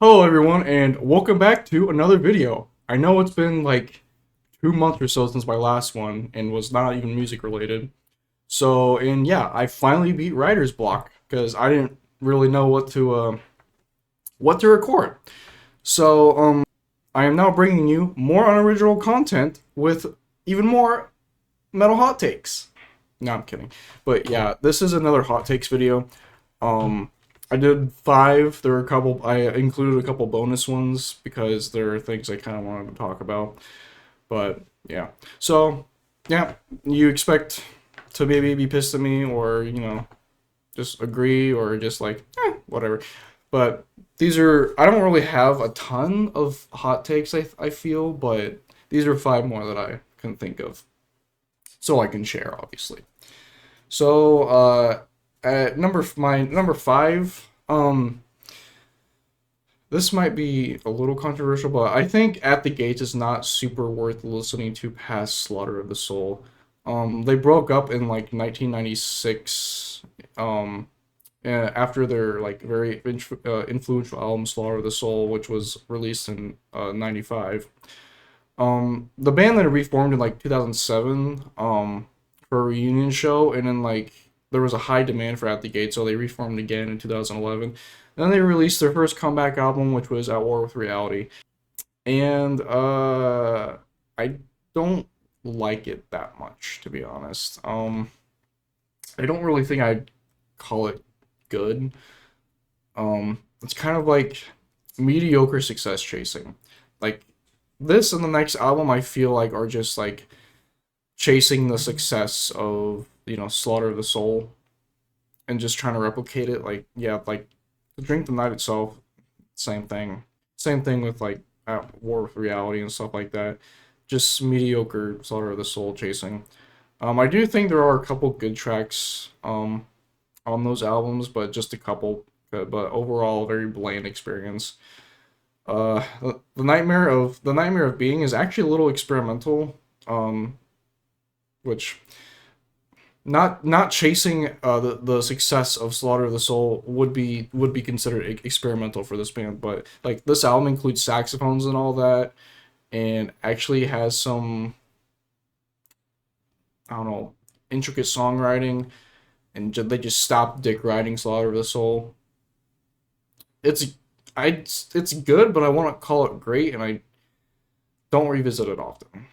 Hello everyone, and welcome back to another video. I know it's been like 2 months or so since my last one, and was not even music related. So, and yeah, I finally beat Writer's Block, because I didn't really know what to record. So, I am now bringing you more unoriginal content with even more metal hot takes. No, I'm kidding. But yeah, this is another hot takes video. Um, I did 5. There were a couple. I included a couple bonus ones because there are things I kind of wanted to talk about. But yeah, so yeah, you expect to maybe be pissed at me, or just agree, or just like whatever. But these are. I don't really have a ton of hot takes. I feel, but these are 5 more that I can think of, so I can share, obviously. So at my number 5, this might be a little controversial, but I think At the Gates is not super worth listening to past Slaughter of the Soul. They broke up in like 1996, after their like very influential album Slaughter of the Soul, which was released in 95. The band then reformed in like 2007, for a reunion show, and then like there was a high demand for At the Gate, so they reformed again in 2011. Then they released their first comeback album, which was At War with Reality, and I don't like it that much, to be honest. I don't really think I'd call it good. It's kind of like mediocre success chasing. Like this and the next album, I feel like are just like chasing the success of Slaughter of the Soul, and just trying to replicate it. Like, yeah, like the Drink the Night itself, same thing with like At War with Reality and stuff like that. Just mediocre Slaughter of the Soul chasing. I do think there are a couple good tracks on those albums, but just a couple. But overall, very bland experience. The Nightmare of Being is actually a little experimental. Which not chasing the success of Slaughter of the Soul would be considered experimental for this band, but like this album includes saxophones and all that, and actually has some, I don't know, intricate songwriting, and they just stopped dick riding Slaughter of the Soul. It's it's good, but I want to call it great, and I don't revisit it often.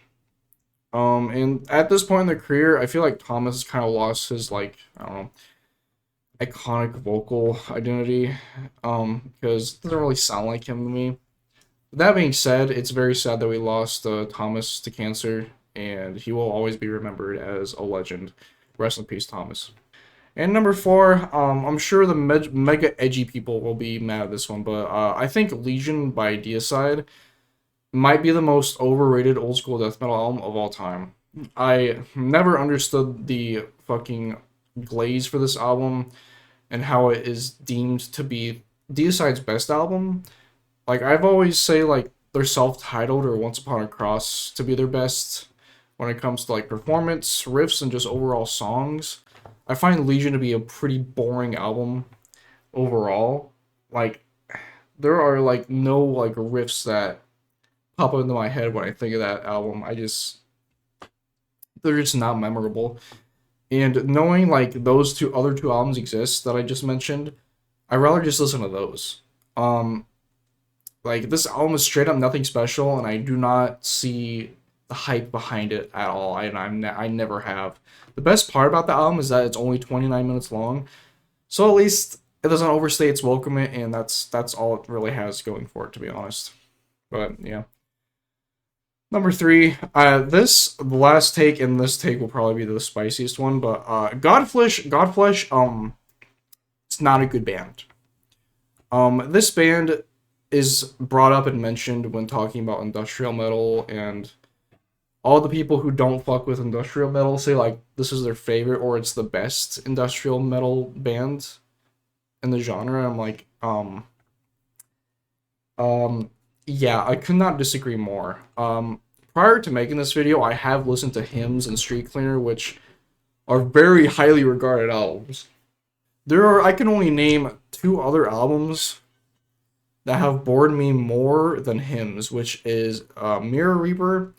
And at this point in their career, I feel like Thomas kind of lost his, like, I don't know, iconic vocal identity. Because it doesn't really sound like him to me. That being said, it's very sad that we lost Thomas to cancer, and he will always be remembered as a legend. Rest in peace, Thomas. And number 4, I'm sure the mega edgy people will be mad at this one, but I think Legion by Deicide might be the most overrated old school death metal album of all time. I never understood the fucking glaze for this album, and how it is deemed to be Deicide's best album. Like, I've always say like they're self-titled or Once Upon a Cross to be their best when it comes to like performance, riffs, and just overall songs. I find Legion to be a pretty boring album overall. Like, there are like no like riffs that pop into my head when I think of that album. They're just not memorable. And knowing like those other two albums exist that I just mentioned, I'd rather just listen to those. Um, like this album is straight up nothing special, and I do not see the hype behind it at all. I never have. The best part about the album is that it's only 29 minutes long, so at least it doesn't overstay its welcome, and that's all it really has going for it, to be honest. But yeah. Number 3, the last take, and this take will probably be the spiciest one, but Godflesh, it's not a good band. This band is brought up and mentioned when talking about industrial metal, and all the people who don't fuck with industrial metal say like this is their favorite or it's the best industrial metal band in the genre. I'm like, yeah, I could not disagree more. Prior to making this video, I have listened to Hymns and Street Cleaner, which are very highly regarded albums. I can only name 2 other albums that have bored me more than Hymns, which is Mirror Reaper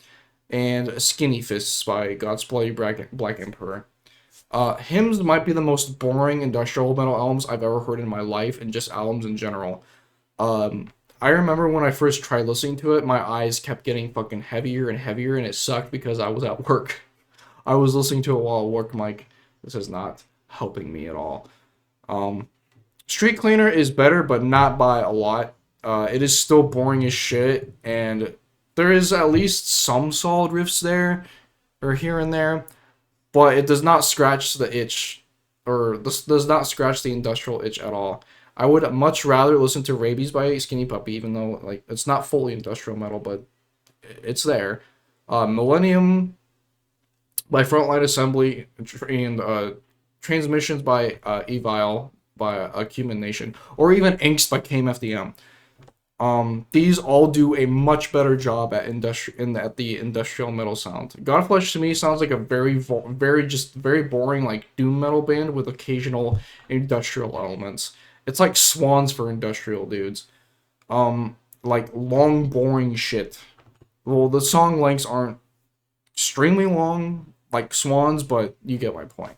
and Skinny Fists by God's Bloody Black Emperor. Hymns might be the most boring industrial metal albums I've ever heard in my life, and just albums in general. I remember when I first tried listening to it, my eyes kept getting fucking heavier and heavier, and it sucked because I was at work. I was listening to it while at work. I'm like, this is not helping me at all. Street Cleaner is better, but not by a lot. It is still boring as shit, and there is at least some solid riffs there, or here and there, but it does not scratch the itch, or this does not scratch the industrial itch at all. I would much rather listen to Rabies by Skinny Puppy, even though like it's not fully industrial metal, but it's there. Millennium by Frontline Assembly, and Transmissions by Evile by Human Nation, or even Angst by KMFDM. These all do a much better job at the industrial metal sound. Godflesh to me sounds like a very boring like doom metal band with occasional industrial elements. It's like Swans for industrial dudes. Like long boring shit. Well, the song lengths aren't extremely long like Swans, but you get my point.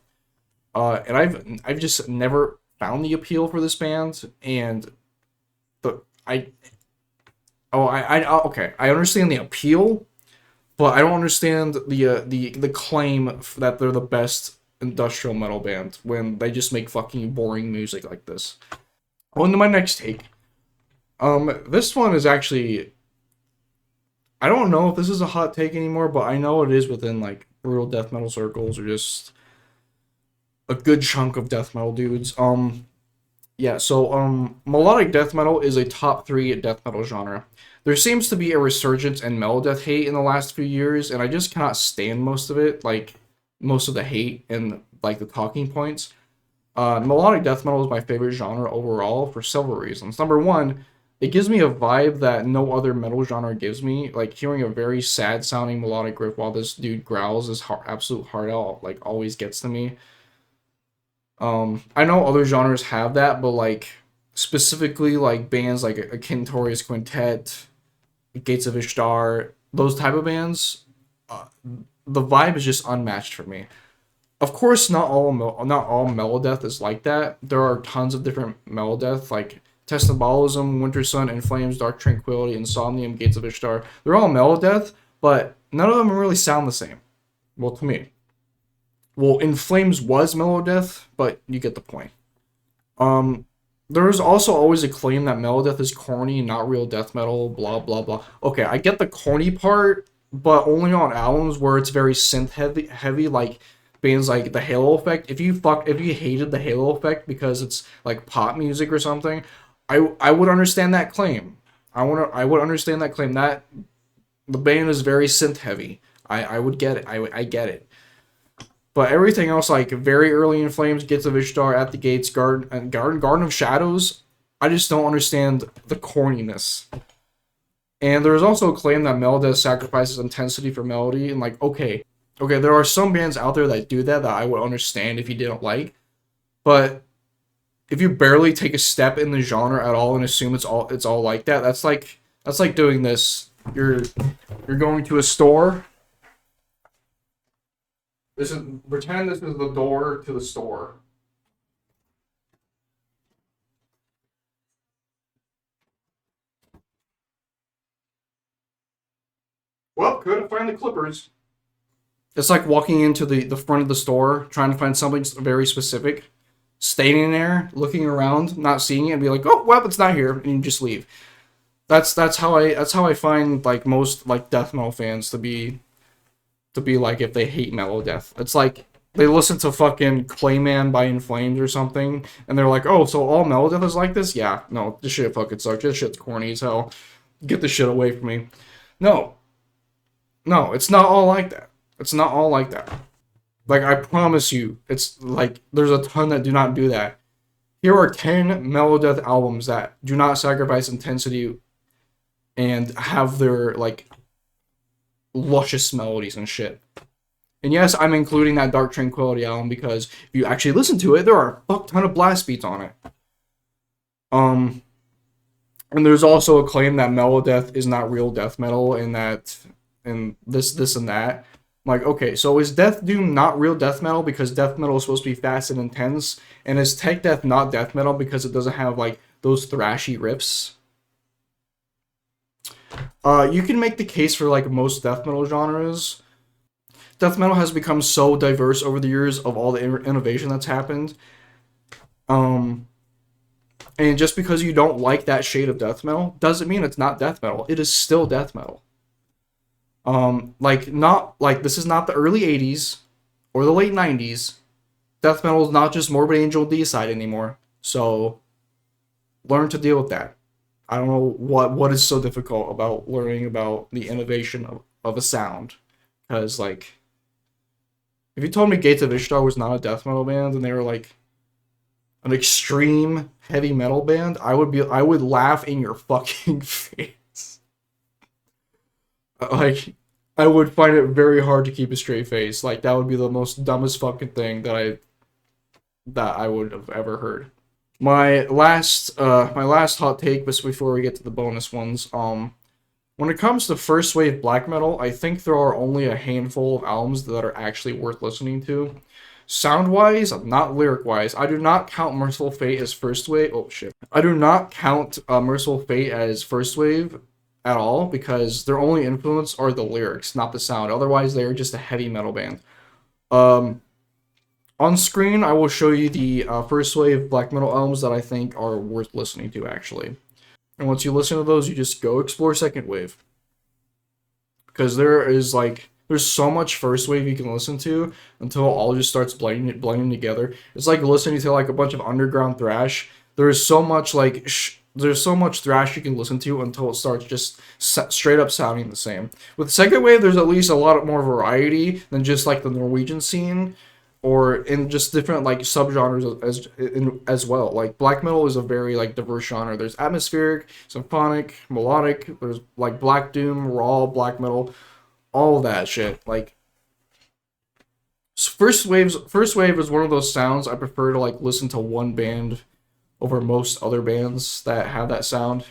And I've just never found the appeal for this band, and the I okay, I understand the appeal, but I don't understand the claim that they're the best industrial metal band when they just make fucking boring music like this. On to my next take. This one is actually, I don't know if this is a hot take anymore, but I know it is within like brutal death metal circles, or just a good chunk of death metal dudes. Yeah, so melodic death metal is a top 3 death metal genre. There seems to be a resurgence in Melodeath hate in the last few years, and I just cannot stand most of it, like most of the hate and like the talking points. Melodic death metal is my favorite genre overall for several reasons. Number one, it gives me a vibe that no other metal genre gives me. Like hearing a very sad sounding melodic riff while this dude growls his absolute heart out, like always gets to me. I know other genres have that, but like specifically like bands like a Canorous Quintet, Gates of Ishtar, those type of bands, the vibe is just unmatched for me. Of course, not all Melodeath is like that. There are tons of different Melodeath, like Test of Baalism, Winter Sun, In Flames, Dark Tranquillity, Insomnium, Gates of Ishtar. They're all Melodeath, but none of them really sound the same. Well, to me. Well, In Flames was Melodeath, but you get the point. There is also always a claim that Melodeath is corny, not real death metal, blah, blah, blah. Okay, I get the corny part, but only on albums where it's very synth heavy, like bands like the Halo Effect. If you hated the Halo Effect because it's like pop music or something, I would understand that claim. I would understand that claim that the band is very synth heavy. I would get it. I get it. But everything else, like very early In Flames, Gates of Ishtar, At the Gates, Garden of Shadows, I just don't understand the corniness. And there's also a claim that Melodeath sacrifices intensity for melody, and like, okay, there are some bands out there that do that I would understand if you didn't like, but if you barely take a step in the genre at all and assume it's all like that, that's like doing this. You're going to a store. Pretend this is the door to the store. Well, couldn't find the clippers. It's like walking into the front of the store, trying to find something very specific, standing there, looking around, not seeing it, and be like, "Oh, well, it's not here," and you just leave. That's how I find like most like death metal fans to be like if they hate Melodeath. It's like they listen to fucking Clayman by In Flames or something, and they're like, "Oh, so all Melodeath is like this?" Yeah, no, this shit fucking sucks. This shit's corny as hell. Get this shit away from me. No, it's not all like that. It's not all like that. Like, I promise you, it's like there's a ton that do not do that. Here are 10 Melodeath albums that do not sacrifice intensity and have their like luscious melodies and shit. And yes, I'm including that Dark Tranquillity album because if you actually listen to it, there are a fuck ton of blast beats on it. And there's also a claim that Melodeath is not real death metal, and that, and this and that. I'm like, okay, so is Death Doom not real death metal because death metal is supposed to be fast and intense? And is Tech Death not death metal because it doesn't have, like, those thrashy riffs? You can make the case for, like, most death metal genres. Death metal has become so diverse over the years of all the innovation that's happened. Um, and just because you don't like that shade of death metal doesn't mean it's not death metal. It is still death metal. Like, not, like, this is not the early 80s or the late 90s. Death metal is not just Morbid Angel Deicide anymore. So, learn to deal with that. I don't know what is so difficult about learning about the innovation of a sound. Because, like, if you told me Gates of Ishtar was not a death metal band and they were, like, an extreme heavy metal band, I would laugh in your fucking face. Like, I would find it very hard to keep a straight face. Like, that would be the most dumbest fucking thing that I would have ever heard. My last hot take, just before we get to the bonus ones, when it comes to first wave black metal, I think there are only a handful of albums that are actually worth listening to. Sound-wise, not lyric-wise. I do not count Merciful Fate as first wave. Oh shit. I do not count Merciful Fate as first wave at all because their only influence are the lyrics, not the sound. Otherwise, they are just a heavy metal band. On screen, I will show you the first wave black metal albums that I think are worth listening to, actually. And once you listen to those, you just go explore second wave. Because there's so much first wave you can listen to until it all just starts blending together. It's like listening to like a bunch of underground thrash. There's so much there's so much thrash you can listen to until it starts just straight up sounding the same. With second wave, there's at least a lot more variety than just like the Norwegian scene, or in just different like subgenres as well. Like black metal is a very like diverse genre. There's atmospheric, symphonic, melodic. There's like black doom, raw black metal, all of that shit. Like first wave is one of those sounds I prefer to like listen to one band over most other bands that have that sound.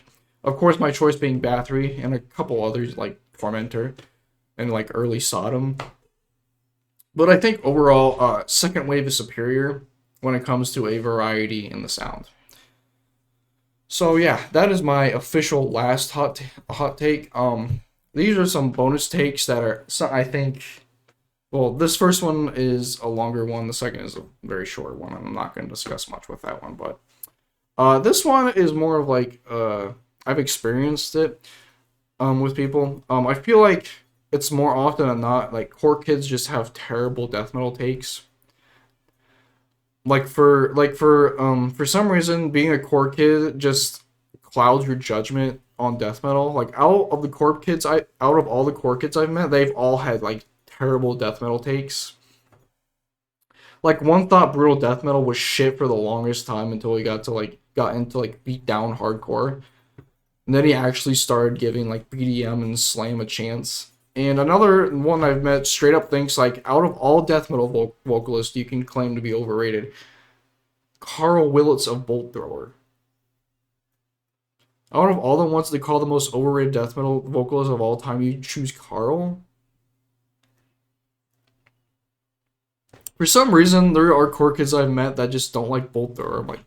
Of course, my choice being Bathory and a couple others like Tormentor and like early Sodom. But I think overall, second wave is superior when it comes to a variety in the sound. So yeah, that is my official last hot take. These are some bonus takes that are, I think, well, this first one is a longer one. The second is a very short one. I'm not going to discuss much with that one, but this one is more of like, I've experienced it with people. I feel like it's more often than not, like, core kids just have terrible death metal takes. For some reason, being a core kid just clouds your judgment on death metal. Like, out of all the core kids I've met, they've all had, like, terrible death metal takes. Like, one thought brutal death metal was shit for the longest time until he got into beat down hardcore. And then he actually started giving, like, BDM and Slam a chance. And another one I've met straight up thinks, like, out of all death metal vocalists you can claim to be overrated, Carl Willits of Bolt Thrower. Out of all the ones they call the most overrated death metal vocalist of all time, you choose Carl? For some reason, there are core kids I've met that just don't like Bolt Thrower. I'm like,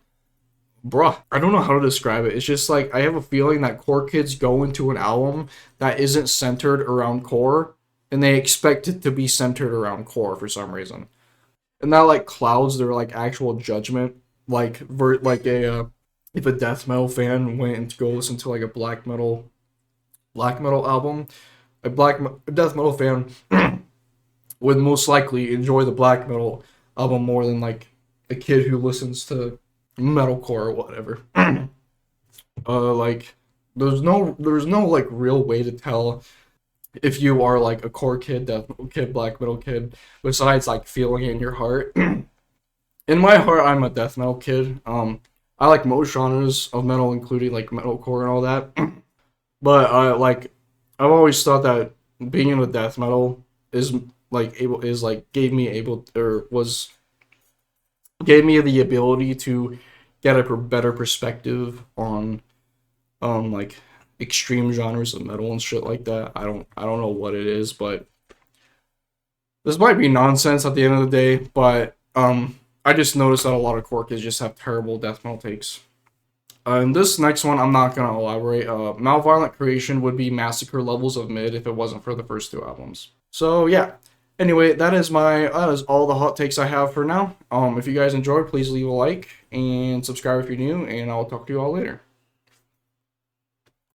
bruh, I don't know how to describe it. It's just like, I have a feeling that core kids go into an album that isn't centered around core, and they expect it to be centered around core for some reason. And that, like, clouds their, like, actual judgment. Like, if a death metal fan went and to go listen to, like, a black metal album, a death metal fan would most likely enjoy the black metal album more than, like, a kid who listens to metalcore or whatever. Like, there's no like real way to tell if you are like a core kid, death metal kid, black metal kid, besides like feeling it in your heart. In my heart, I'm a death metal kid. I like most genres of metal, including like metalcore and all that. But I've always thought that being in a death metal gave me the ability to get a better perspective on like extreme genres of metal and shit like that. I don't know what it is, but this might be nonsense at the end of the day, but I just noticed that a lot of core kids just have terrible death metal takes. And this next one, I'm not gonna elaborate. Malviolent Creation would be Massacre levels of mid if it wasn't for the first two albums. So yeah. Anyway, that is all the hot takes I have for now. If you guys enjoyed, please leave a like and subscribe if you're new, and I'll talk to you all later.